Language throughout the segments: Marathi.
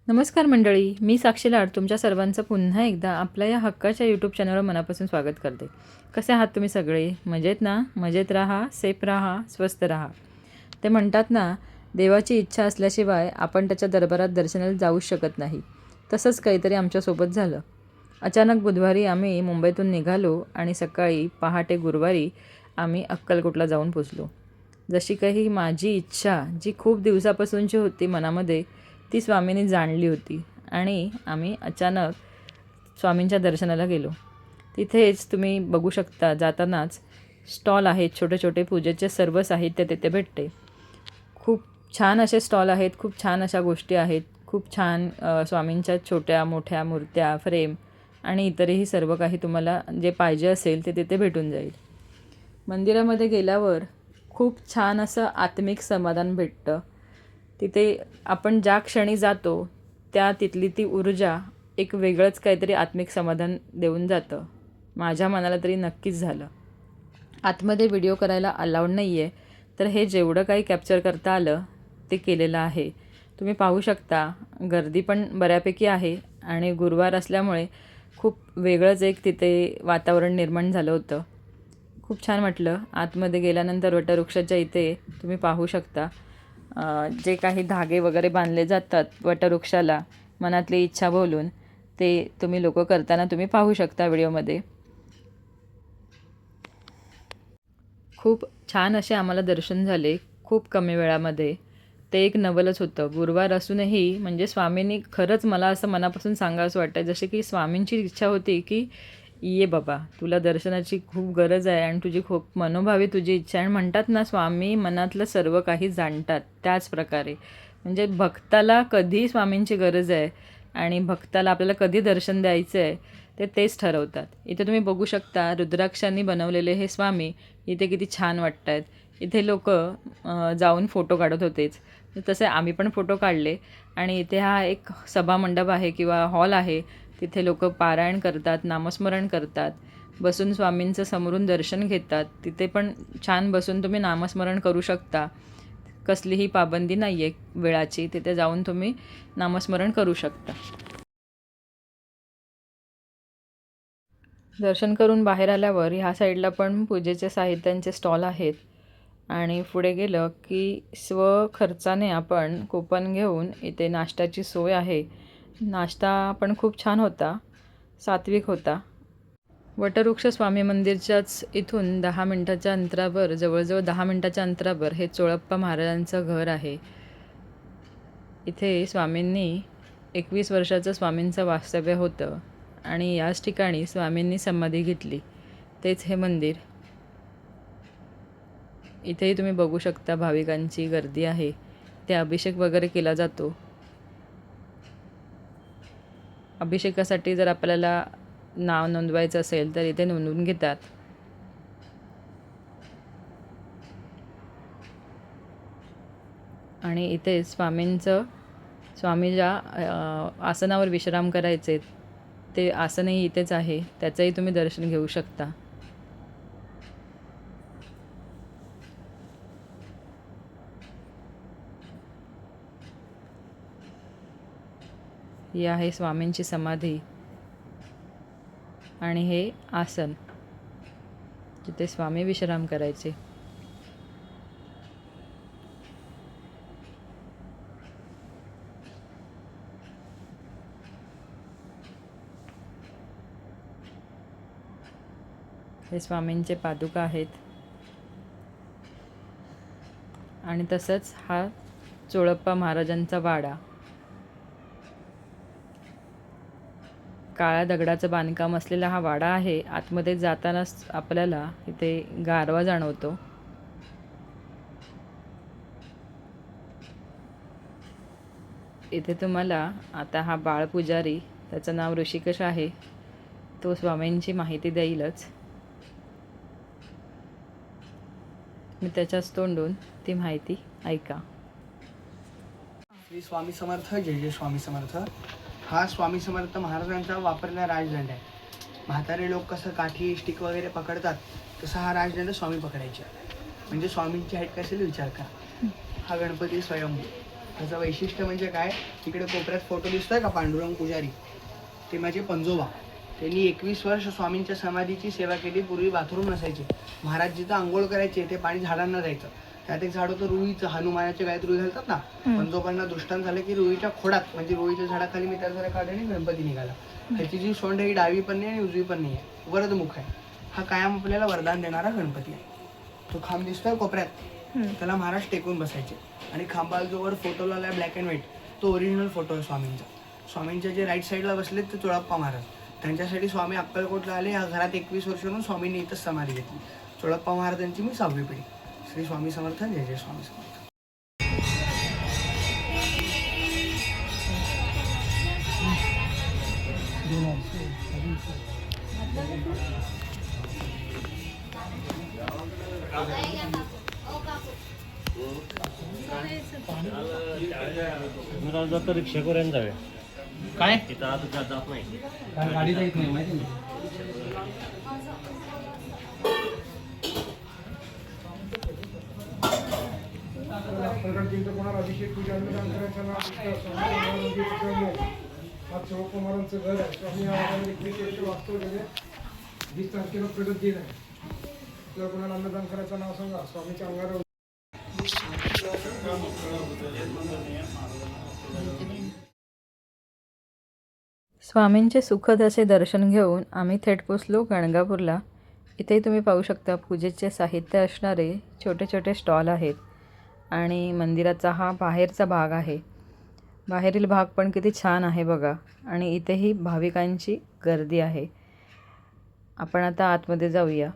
नमस्कार मंडळी, मी साक्षी लाड तुमच्या सर्वांचं पुन्हा एकदा आपल्या या हक्काच्या यूट्यूब चॅनलवर मनापासून स्वागत करते. कसे आहात तुम्ही सगळे? मजेत ना? मजेत राहा, सेफ राहा, स्वस्थ राहा. ते म्हणतात ना, देवाची इच्छा असल्याशिवाय आपण त्याच्या दरबारात दर्शनाला जाऊच शकत नाही. तसंच काहीतरी आमच्यासोबत झालं. अचानक बुधवारी आम्ही मुंबईतून निघालो आणि सकाळी पहाटे गुरुवारी आम्ही अक्कलकोटला जाऊन पोचलो. जशी काही माझी इच्छा जी खूप दिवसापासूनची होती मनामध्ये, ती स्वामींनी जाणली होती आणि आम्ही अचानक स्वामींच्या दर्शनाला गेलो. तिथेच तुम्ही बघू शकता, जातानाच स्टॉल आहेत, छोटे छोटे पूजेचे सर्व साहित्य तिथे भेटते. खूप छान असे स्टॉल आहेत, खूप छान अशा गोष्टी आहेत, खूप छान स्वामींच्या छोट्या मोठ्या मूर्त्या, फ्रेम आणि इतरही सर्व काही तुम्हाला जे पाहिजे असेल ते तिथे भेटून जाईल. मंदिरामध्ये गेल्यावर खूप छान असं आत्मिक समाधान भेटतं. तिथे आपण ज्या क्षणी जातो त्या तिथली ती ऊर्जा एक वेगळंच काहीतरी आत्मिक समाधान देऊन जातं. माझ्या मनाला तरी नक्कीच झालं. आतमध्ये व्हिडिओ करायला अलाउड नाही आहे, तर हे जेवढं काही कॅप्चर करता आलं ते केलेलं आहे. तुम्ही पाहू शकता, गर्दी पण बऱ्यापैकी आहे आणि गुरुवार असल्यामुळे खूप वेगळंच एक तिथे वातावरण निर्माण झालं होतं. खूप छान वाटलं. आतमध्ये गेल्यानंतर वटवृक्षाच्या इथे तुम्ही पाहू शकता, जे काही धागे वगैरे बांधले जातात वटवृक्षाला मनातली इच्छा बोलून, ते तुम्ही लोक करताना तुम्ही पाहू शकता व्हिडिओमध्ये. खूप छान असे आम्हाला दर्शन झाले खूप कमी वेळामध्ये. ते एक नवलच होतं. गुरुवार असूनही म्हणजे स्वामींनी खरंच मला असं मनापासून सांगावंसं वाटतं, जसे की स्वामींची इच्छा होती की ये बाबा, तुला दर्शनाची खूप गरज आहे आणि तुझी खूप मनोभावी तुझी इच्छा आहे. आणि म्हणतात ना, स्वामी मनातलं सर्व काही जाणतात. त्याच प्रकारे म्हणजे भक्ताला कधी स्वामींची गरज आहे आणि भक्ताला आपल्याला कधी दर्शन द्यायचं आहे ते तेच ठरवतात. इथे तुम्ही बघू शकता, रुद्राक्षांनी बनवलेले हे स्वामी इथे किती छान वाटत आहेत. इथे लोक जाऊन फोटो काढत होतेच, तसे आम्ही पण फोटो काढले. आणि इथे हा एक सभामंडप आहे किंवा हॉल आहे. तिथे लोक पारायण करतात, नामस्मरण करतात, बसून स्वामींचं समोरून दर्शन घेतात. तिथे पण छान बसून तुम्ही नामस्मरण करू शकता. कसलीही पाबंदी नाही आहे वेळाची. तिथे जाऊन तुम्ही नामस्मरण करू शकता. दर्शन करून बाहेर आल्यावर ह्या साईडला पण पूजेचे साहित्यांचे स्टॉल आहेत. आणि पुढे गेलं की स्वखर्चाने आपण कुपन घेऊन इथे नाश्त्याची सोय आहे. नाश्ता पण खूप छान होता, सात्विक होता. वटवृक्ष स्वामी मंदिरच्याच इथून 10 मिनटाच्या अंतरावर, जवळजवळ 10 मिनटाच्या अंतरावर हे चोळप्पा महाराजांचं घर आहे. इथे स्वामींनी 21 वर्षाचं स्वामींचं वास्तव्य होतं आणि याच ठिकाणी स्वामींनी समाधी घेतली. तेच हे मंदिर. इथेही तुम्ही बघू शकता भाविकांची गर्दी आहे. ते अभिषेक वगैरे केला जातो. अभिषेकासाठी जर आपल्याला नाव नोंदवायचं असेल तर इथे नोंदवून घेतात. आणि इथे स्वामी ज्या आसनावर विश्राम करायचे ते आसनही इथेच आहे. त्याचंही तुम्ही दर्शन घेऊ शकता. ही आहे स्वामींची समाधी आणि हे आसन जिथे स्वामी विश्राम करायचे. हे स्वामींचे पादुका आहेत. आणि तसंच हा चोळप्पा महाराजांचा वाडा. काळ्या दगडाचं बांधकाम असलेला हा वाडा आहे. आतमध्ये जातानाच आपल्याला इथे गारवा जाणवतो. इथे तुम्हाला आता हा बाळपुजारी, त्याचं नाव ऋषिकेश आहे, तो स्वामींची माहिती देईलच. मी त्याच्याच तोंडून ती माहिती ऐका. श्री स्वामी समर्थ. जय जय स्वामी समर्थ. हा स्वामी समर्थ महाराजांचा वापरलेला राजदंड आहे. म्हातारे लोक कसं काठी स्टिक वगैरे पकडतात, तसा हा राजदंड स्वामी पकडायचे. म्हणजे स्वामींची हाईट कशी विचार करा. हा गणपती स्वयंभू त्याचं वैशिष्ट्य म्हणजे काय, तिकडे कोपऱ्यात फोटो दिसतोय का पांडुरंग पुजारी, ते माझे पंजोबा. त्यांनी 21 वर्ष स्वामींच्या समाधीची सेवा केली. पूर्वी बाथरूम नसायचे, महाराज जिथं आंघोळ करायचे ते पाणी झाडांना जायचं. त्यात एक झाड होतं रुईचं, हनुमानाच्या गायत रुई घालतात ना. पंजोबांना दृष्टांत झालं की रुईच्या खोडात म्हणजे रुईच्या झाडाखाली मी त्या जरा काढले आणि गणपती निघाला. त्याची जी सोंड ही डावी पण नाही आणि उजवी पण नाही आहे, वरदमुख आहे. हा कायम आपल्याला वरदान देणारा गणपती आहे. तो खांब दिसतोय कोपऱ्यात, त्याला महाराज टेकून बसायचे. आणि खांबाला जो वर फोटो लावलाय ब्लॅक अँड व्हाईट, तो ओरिजिनल फोटो आहे स्वामींचा. स्वामींच्या जे राईट साईडला बसलेत ते चोळप्पा महाराज. त्यांच्यासाठी स्वामी अक्कलकोटला आले. ह्या घरात 21 वर्ष म्हणून स्वामींनी इथंच समाधी घेतली. चोळप्पा महाराजांची मी 6वी पिढी. श्री स्वामी समर्थ. जय जय स्वामी समर्थ. जातं रिक्षा करून जाऊया. काय तिथं आता जात नाही, गाडी जात नाही माहिती नाही. अभिषेक पूजा अनुदान करायचं नाव आज शिवकुमारांचं घर आहे. स्वामी वास्तव गेले 20 तारखेला प्रगत दिन आहे. आपल्याला कोणाला अन्नदान करायचं नाव सांगा. स्वामीच्या अंगावर स्वामींचे सुखद असे दर्शन घेऊन आम्ही थेट पोचलो गाणगापूरला. इथेही तुम्ही पाहू शकता पूजेचे साहित्य असणारे छोटे छोटे स्टॉल आहेत. आणि मंदिराचा हा बाहेरचा भाग आहे. बाहेरील भाग पण किती छान आहे बघा. आणि इथेही भाविकांची गर्दी आहे. आपण आता आतमध्ये जाऊया.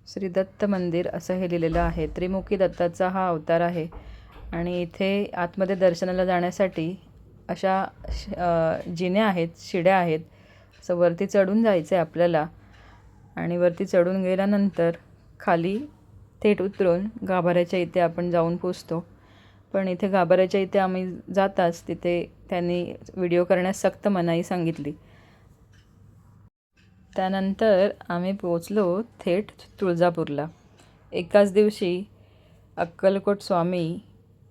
श्री दत्त मंदिर असं हे लिहिलेलं आहे. त्रिमुखी दत्ताचा हा अवतार आहे. आणि इथे आतमध्ये दर्शनाला जाण्यासाठी अशा जिन्या आहेत, शिड्या आहेत. असं वरती चढून जायचं आहे आपल्याला. आणि वरती चढून गेल्यानंतर खाली थेट उतरून गाभाऱ्याच्या इथे आपण जाऊन पोचतो. पण इथे गाभाऱ्याच्या इथे आम्ही जाताच तिथे त्यांनी व्हिडिओ करण्यास सक्त मनाई सांगितली. त्यानंतर आम्ही पोचलो थेट तुळजापूरला. एकाच दिवशी अक्कलकोट स्वामी,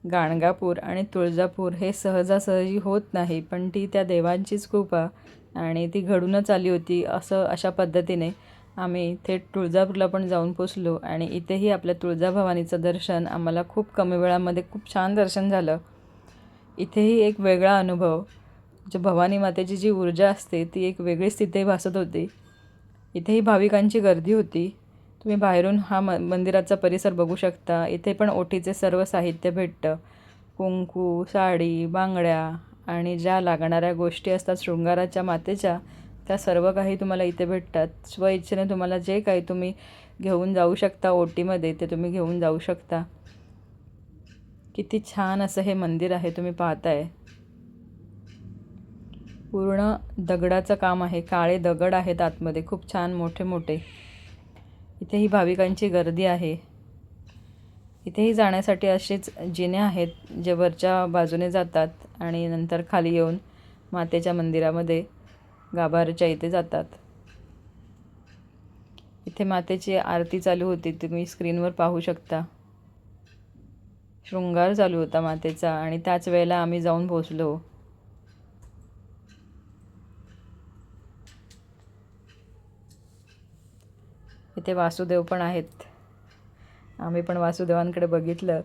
गाणगापूर आणि तुळजापूर हे सहजासहजी होत नाही. पण ती त्या देवांचीच कृपा आणि ती घडूनच आली होती. अशा पद्धतीने आम्ही थेट तुळजापूरला पण जाऊन पोचलो. आणि इथेही आपल्या तुळजाभवानीचं दर्शन आम्हाला खूप कमी वेळामध्ये खूप छान दर्शन झालं. इथेही एक वेगळा अनुभव, जे भवानी मातेची जी ऊर्जा असते ती एक वेगळीच तिथे भासत होती. इथेही भाविकांची गर्दी होती. तुम्ही बाहेरून हा मंदिराचा परिसर बघू शकता. इथे पण ओटीचे सर्व साहित्य भेटतं. कुंकू, साडी, बांगड्या आणि ज्या लागणाऱ्या गोष्टी असतात शृंगाराच्या मातेच्या, त्या सर्व काही तुम्हाला इथे भेटतात. स्वइच्छेने तुम्हाला जे काही तुम्ही घेऊन जाऊ शकता ओटीमध्ये ते तुम्ही घेऊन जाऊ शकता. किती छान असं हे मंदिर आहे, तुम्ही पाहताय. पूर्ण दगडाचं काम आहे. काळे दगड आहेत आतमध्ये, खूप छान मोठे मोठे. इथेही भाविकांची गर्दी आहे. इथेही जाण्यासाठी असेच जिने आहेत जे वरच्या बाजूने जातात आणि नंतर खाली येऊन मातेच्या मंदिरामध्ये गाभाऱ्याच्या इथे जातात. इथे मातेची आरती चालू होती, तुम्ही स्क्रीनवर पाहू शकता. शृंगार चालू होता मातेचा आणि त्याच वेळेला आम्ही जाऊन पोहोचलो. इथे वासुदेव पण आहेत. आम्ही पण वासुदेवांकडे बघितलं,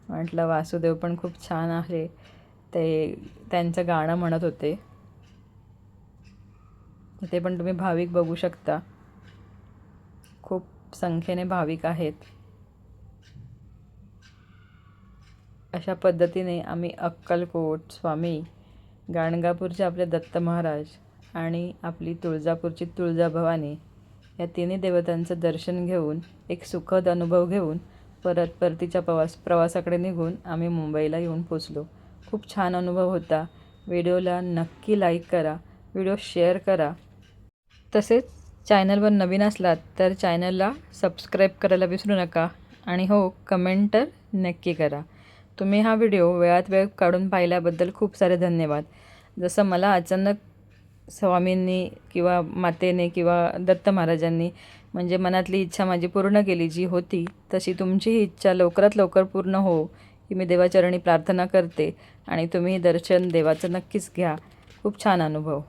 म्हटलं वासुदेव पण खूप छान आहे. ते त्यांचं गाणं म्हणत होते. इथे पण तुम्ही भाविक बघू शकता. खूप संख्येने भाविक आहेत. अशा पद्धतीने आम्ही अक्कलकोट स्वामी, गाणगापूरचे आपले दत्त महाराज आणि आपली तुळजापूरची तुळजाभवानी या तिन्ही देवतांचं दर्शन घेऊन एक सुखद अनुभव घेऊन परतीच्या प्रवासाकडे निघून आम्ही मुंबईला येऊन पोचलो. खूप छान अनुभव होता. व्हिडिओला नक्की लाईक करा, व्हिडिओ शेअर करा. तसेच चॅनलवर नवीन असलात तर चॅनलला सबस्क्राईब करायला विसरू नका. आणि हो, कमेंट तर नक्की करा. तुम्ही हा व्हिडिओ वेळात वेळ काढून पाहिल्याबद्दल खूप सारे धन्यवाद. जसं मला अचानक स्वामींनी किंवा मातेने किंवा दत्त महाराजांनी म्हणजे मनातली इच्छा माझी पूर्ण केली जी होती, तशी तुमचीही इच्छा लवकरात लवकर पूर्ण हो ही मी देवाचरणी प्रार्थना करते आणि तुम्ही दर्शन देवाचं नक्कीच घ्या. खूप छान अनुभव.